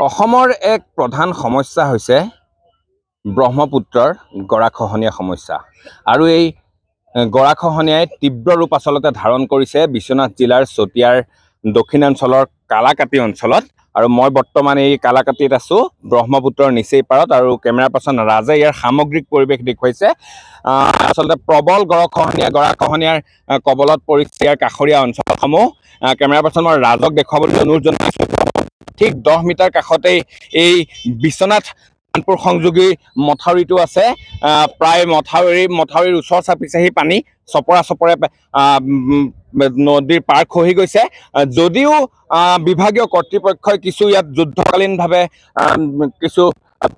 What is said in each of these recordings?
অসমৰ এক প্ৰধান সমস্যা হৈছে ব্ৰহ্মপুত্ৰৰ গৰাখহনীয়া সমস্যা আৰু এই গৰাখহনীয়াই তীব্ৰ ৰূপ আচলতে ধাৰণ কৰিছে বিশ্বনাথ জিলাৰ চতিয়াৰ দক্ষিণাঞ্চলৰ কালাকাটি অঞ্চলত। আৰু মই বৰ্তমান এই কালাকাটিত আছোঁ, ব্ৰহ্মপুত্ৰৰ নিচেই পাৰত, আৰু কেমেৰা পাৰ্চন ৰাজে ইয়াৰ সামগ্ৰিক পৰিৱেশ দেখুৱাইছে। আচলতে প্ৰবল গৰাখহনীয়াৰ কবলত পৰিছে ইয়াৰ কাষৰীয়া অঞ্চলসমূহ। কেমেৰা পাৰ্চন মই ৰাজক দেখুৱাবলৈ অনুৰোধ জনাইছোঁ। ঠিক 10 মিটাৰ কাষতেই এই বিশ্বনাথ কানপুৰ সংযোগী মথাউৰিটো আছে। প্ৰায় মথাউৰিৰ ওচৰ চাপিছেহি পানী, চপৰা নদীৰ পাৰ খহি গৈছে। যদিও বিভাগীয় কৰ্তৃপক্ষই কিছু ইয়াত যুদ্ধকালীনভাৱে কিছু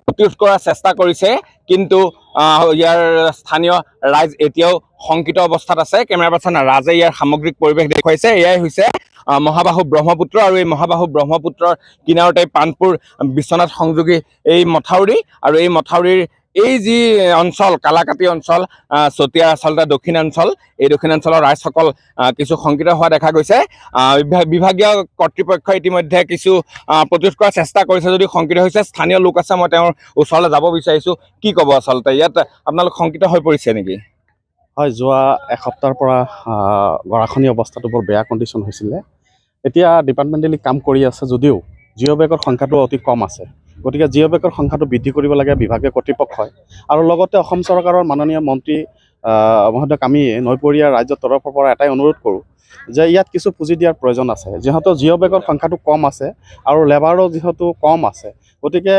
প্ৰতিৰোধ কৰাৰ চেষ্টা কৰিছে, কিন্তু ইয়াৰ স্থানীয় ৰাইজ এতিয়াও শংকিত অৱস্থাত আছে। কেমেৰা পাৰ্চন ৰাজে ইয়াৰ সামগ্ৰিক পৰিৱেশ দেখুৱাইছে। এয়াই হৈছে মহাবাহু ব্ৰহ্মপুত্ৰ, আৰু এই মহাবাহু ব্ৰহ্মপুত্ৰৰ কিনাৰতে পানপুৰ বিশ্বনাথ সংযোগী এই মথাউৰি, আৰু এই মথাউৰিৰ এই যি অঞ্চল কালাকাটি অঞ্চল, চতিয়াৰ আচলতে দক্ষিণাঞ্চল, এই দক্ষিণাঞ্চলৰ ৰাইজসকল কিছু শংকিত হোৱা দেখা গৈছে। বিভাগীয় কৰ্তৃপক্ষই ইতিমধ্যে কিছু প্ৰতিৰোধ কৰাৰ চেষ্টা কৰিছে যদিও শংকিত হৈছে। স্থানীয় লোক আছে, মই তেওঁৰ ওচৰলৈ যাব বিচাৰিছোঁ। কি ক'ব আচলতে ইয়াত আপোনালোক শংকিত হৈ পৰিছে নেকি? হয়, যোৱা এসপ্তাহৰ পৰা গৰাখহনীয়া অৱস্থাটো বৰ বেয়া কণ্ডিশ্যন হৈছিলে। এতিয়া ডিপাৰ্টমেণ্টেলি কাম কৰি আছে যদিও জিঅ' বেগৰ সংখ্যাটো অতি কম আছে। গতিকে জিঅ' বেগৰ সংখ্যাটো বৃদ্ধি কৰিব লাগে বিভাগীয় কৰ্তৃপক্ষই, আৰু লগতে অসম চৰকাৰৰ মাননীয় মন্ত্ৰী মহোদয়ক আমি নৈপৰীয়া ৰাজ্যৰ তৰফৰ পৰা এটাই অনুৰোধ কৰোঁ যে ইয়াত কিছু পুঁজি দিয়াৰ প্ৰয়োজন আছে। যিহেতু জিঅ' বেগৰ সংখ্যাটো কম আছে আৰু লেবাৰো যিহেতু কম আছে, গতিকে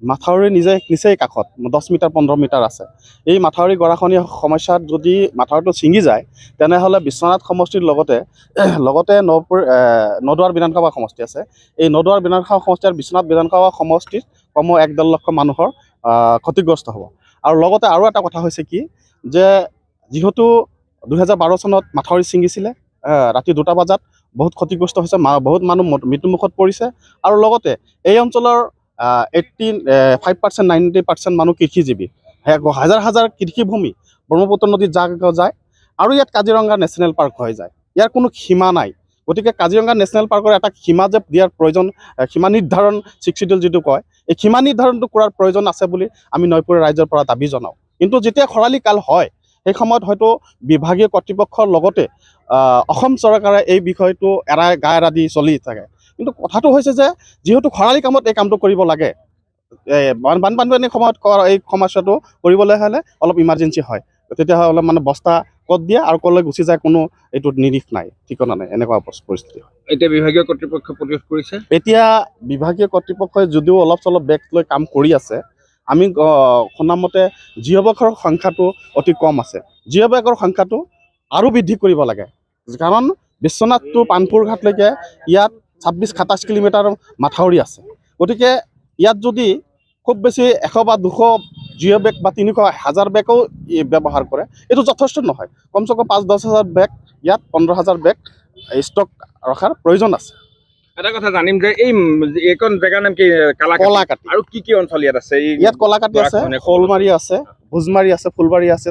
মাথাউৰি নিচেই কাষত 10 মিটাৰ 15 মিটাৰ আছে। এই মাথাউৰি গৰাখহনীয়া সমস্যাত যদি মাথাউৰিটো ছিঙি যায়, তেনেহ'লে বিশ্বনাথ সমষ্টিৰ লগতে নদুৱাৰ বিধানসভা সমষ্টি আছে। এই নদুৱাৰ বিধানসভা সমষ্টি আৰু বিশ্বনাথ বিধানসভা সমষ্টিত কমেও 1.5 লক্ষ মানুহৰ ক্ষতিগ্ৰস্ত হ'ব। আৰু লগতে আৰু এটা কথা হৈছে কি, যে যিহেতু 2012 চনত মাথাউৰি ছিঙিছিলে, ৰাতি 2টা বজাত বহুত ক্ষতিগ্ৰস্ত হৈছে, বহুত মানুহ মৃত্যুমুখত পৰিছে। আৰু লগতে এই অঞ্চলৰ 85% 90% মানুহ কৃষিজীৱী, হাজাৰ হাজাৰ কৃষিভূমি ব্ৰহ্মপুত্ৰ নদীত যায়, আৰু ইয়াত কাজিৰঙা নেশ্যনেল পাৰ্ক হৈ যায়। ইয়াৰ কোনো সীমা নাই। গতিকে কাজিৰঙা নেশ্যনেল পাৰ্কৰ এটা সীমা যে দিয়াৰ প্ৰয়োজন, সীমা নিৰ্ধাৰণ 6 শিডিউল যিটো কয়, এই সীমা নিৰ্ধাৰণটো কৰাৰ প্ৰয়োজন আছে বুলি আমি নৈপৰীয়া ৰাইজৰ পৰা দাবী জনাওঁ। কিন্তু যেতিয়া খৰালি কাল হয়, সেই সময়ত হয়তো বিভাগীয় কৰ্তৃপক্ষৰ লগতে অসম চৰকাৰে এই বিষয়টো গা এৰা দি চলি থাকে। কিন্তু কথাটো হৈছে যে যিহেতু খৰালি কামত এই কামটো কৰিব লাগে, বানপানীৰ সময়ত এই সমস্যাটো কৰিবলৈ হ'লে অলপ ইমাৰ্জেঞ্চি হয়। তেতিয়াহ'লে মানে বস্তা ক'ত দিয়ে আৰু ক'লৈ গুচি যায় কোনো এইটো নিৰিখ নাই, ঠিকনা নাই, এনেকুৱা পৰিস্থিতি হয়। এতিয়া বিভাগীয় কৰ্তৃপক্ষই প্ৰতিৰোধ কৰিছে। এতিয়া বিভাগীয় কৰ্তৃপক্ষই যদিও অলপ চলপ বেগ লৈ কাম কৰি আছে, আমি শুনামতে জিঅ' বেগৰ সংখ্যাটো অতি কম আছে। জিঅ' বেগৰ সংখ্যাটো আৰু বৃদ্ধি কৰিব লাগে, কাৰণ বিশ্বনাথ টু পানপুৰ ঘাটলৈকে ইয়াত 26-27 কিলোমিটাৰ মাথাউৰি আছে। গতিকে ইয়াত যদি খুব বেছি 100 বা 200 জিঅ' বেগ বা 300,000 বেগো ব্যৱহাৰ কৰে, এইটো যথেষ্ট নহয়। কমচে কম 5-10 হাজাৰ বেগ, ইয়াত 15,000 বেগ ষ্টক ৰখাৰ প্ৰয়োজন আছে। এটা কথা জানিম যে এইখন জেগাৰ নাম কি? কালাকাটি। আৰু কি কি অঞ্চল ইয়াত আছে? ইয়াত কলাকাটি আছে, শ'লমাৰী আছে, ভোজমাৰী আছে, ফুলবাৰী আছে,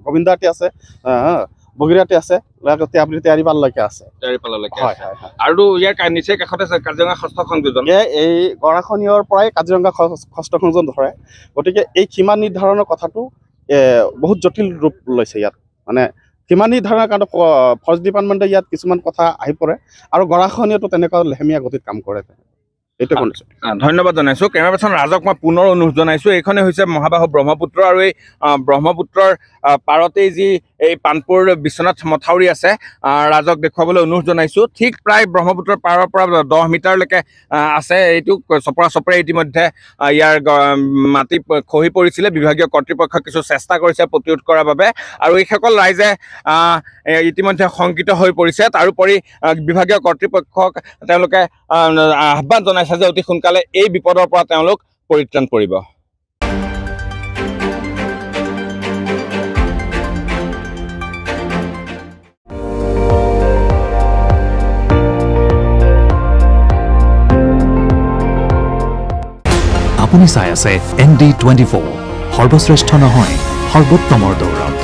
গোবিন্দাটি আছে, বগিৰাটি আছে, তেয়াৰীপাললৈকে আছে। হয়। আৰু ইয়াৰ নিচেই কাষতে আছে কাজিৰঙা ষষ্ঠ সংযোজন। এই গৰাখহনীয়াৰ পৰাই কাজিৰঙা ষষ্ঠ সংযোজন ধৰে। গতিকে এই সীমা নিৰ্ধাৰণৰ কথাটো বহুত জটিল ৰূপ লৈছে ইয়াত। মানে সীমা নিৰ্ধাৰণৰ কাৰণে ফৰেষ্ট ডিপাৰ্টমেণ্টে ইয়াত কিছুমান কথা আহি পৰে, আৰু গৰাখহনীয়াটো তেনেকুৱা লেহেমীয়া গতিত কাম কৰে। এইটো কণ্ডিশ্যন। ধন্যবাদ জনাইছোঁ। কেমেৰা পাৰ্চন ৰাজক মই পুনৰ অনুৰোধ জনাইছোঁ। এইখনে হৈছে মহাবাহু ব্ৰহ্মপুত্ৰ, আৰু এই ব্ৰহ্মপুত্ৰৰ পাৰতেই যি এই পানপুৰ বিশ্বনাথ মথাউৰি আছে, ৰাজক দেখুৱাবলৈ অনুৰোধ জনাইছোঁ। ঠিক প্ৰায় ব্ৰহ্মপুত্ৰৰ পাৰৰ পৰা 10 মিটাৰলৈকে আছে। এইটো চপৰা ইতিমধ্যে ইয়াৰ মাটি খহি পৰিছিলে। বিভাগীয় কৰ্তৃপক্ষই কিছু চেষ্টা কৰিছে প্ৰতিৰোধ কৰাৰ বাবে, আৰু এইসকল ৰাইজে ইতিমধ্যে শংকিত হৈ পৰিছে। তাৰোপৰি বিভাগীয় কৰ্তৃপক্ষক তেওঁলোকে আহ্বান জনাইছে যে অতি সোনকালে এই বিপদৰ পৰা তেওঁলোক পৰিত্ৰাণ পৰিব। আপুনি চাই আছে ND24, সৰ্বশ্ৰেষ্ঠ নহয়, সৰ্বোত্তমৰ দৌৰত।